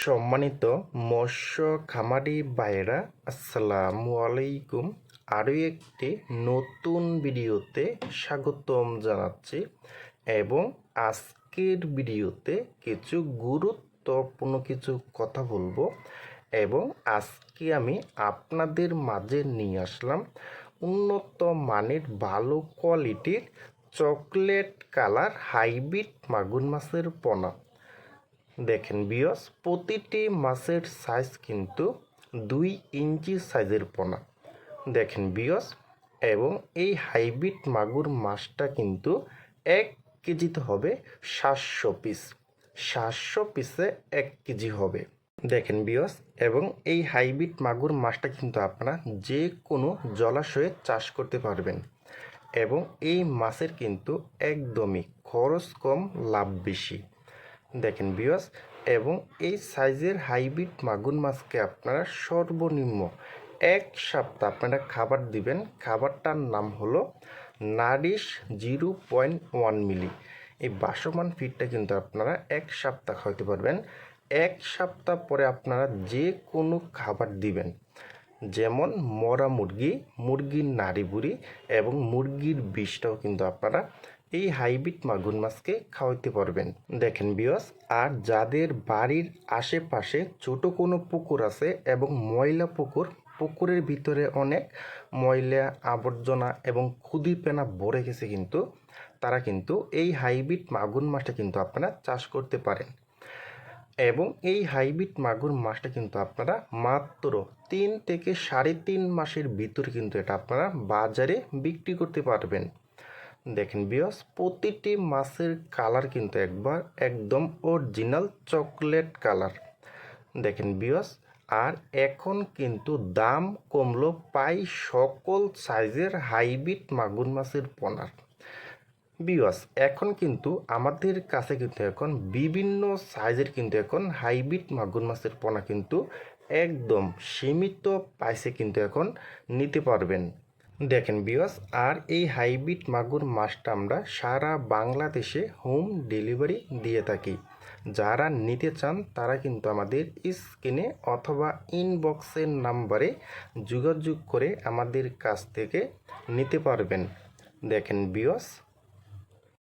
সম্মানিত মৎস্য খামারি ভাইয়েরা, আসসালামু আলাইকুম। আরও একটি নতুন ভিডিওতে স্বাগতম জানাচ্ছি এবং আজকের ভিডিওতে কিছু গুরুত্বপূর্ণ কিছু কথা বলবো এবং আজকে আমি আপনাদের মাঝে নিয়ে আসলাম উন্নত মানের ভালো কোয়ালিটির চকলেট কালার হাইব্রিড মাগুর মাছের পোনা। দেখেন বিয়স, প্রতিটি মাছের সাইজ কিন্তু 2 ইঞ্চি সাইজের পোনা। দেখেন বিয়স, এবং এই হাইব্রিড মাগুর মাছটা কিন্তু 1 কেজিতে হবে 700 পিস। 700 পিসে 1 কেজি হবে। দেখেন বিয়স, এবং এই হাইব্রিড মাগুর মাছটা কিন্তু আপনারা যে কোনো জলাশয়ে চাষ করতে পারবেন এবং এই মাছের কিন্তু একদমই খরচ কম, লাভ বেশি। দেখেন বিয়স, এবং এই সাইজের হাইব্রিড মাগুর মাছকে আপনারা সর্বনিম্ন 1 সপ্তাহ আপনারা খাবার দিবেন। খাবারটার নাম হলো নারিশ 0.1 মিলি। এই বাসমান ফিডটা কিন্তু আপনারা 1 সপ্তাহ খাওয়াতে পারবেন। 1 সপ্তাহ পরে আপনারা যে কোনো খাবার দিবেন, যেমন মরা মুরগি, মুরগির নাড়ি বুড়ি এবং মুরগির বিষটাও কিন্তু আপনারা এই হাইব্রিড মাগুর মাছকে খাওয়াতে পারবেন। দেখেন বিয়স, আর যাদের বাড়ির আশেপাশে ছোট কোনো পুকুর আছে এবং ময়লা পুকুরের ভিতরে অনেক ময়লা আবর্জনা এবং খুদিপেনা ভরে গেছে, কিন্তু তারা কিন্তু এই হাইব্রিড মাগুর মাছটা কিন্তু আপনারা চাষ করতে পারেন এবং এই হাইব্রিড মাগুর মাছটা কিন্তু আপনারা মাত্র 3 থেকে 3.5 মাসের ভিতর কিন্তু এটা আপনারা বাজারে বিক্রি করতে পারবেন। দেখেন বিয়স, প্রতিটি মাছের কালার কিন্তু একদম অরিজিনাল চকলেট কালার। দেখেন বিয়স, আর এখন কিন্তু দাম কমলো প্রায় সকল সাইজের হাইব্রিড মাগুর মাছের পোনার। বিয়স, এখন কিন্তু আমাদের কাছে কিন্তু এখন বিভিন্ন সাইজের কিন্তু এখন হাইব্রিড মাগুর মাছের পোনা কিন্তু একদম সীমিত প্রাইসে কিন্তু এখন নিতে পারবেন। দেখেন বিয়স, আর এই হাইব্রিড মাগুর মাছটা আমরা সারা বাংলাদেশে হোম ডেলিভারি দিয়ে থাকি। যারা নিতে চান তারা কিন্তু আমাদের স্ক্রিনে অথবা ইনবক্সের নাম্বারে যোগাযোগ করে আমাদের কাছ থেকে নিতে পারবেন। দেখেন বিয়স,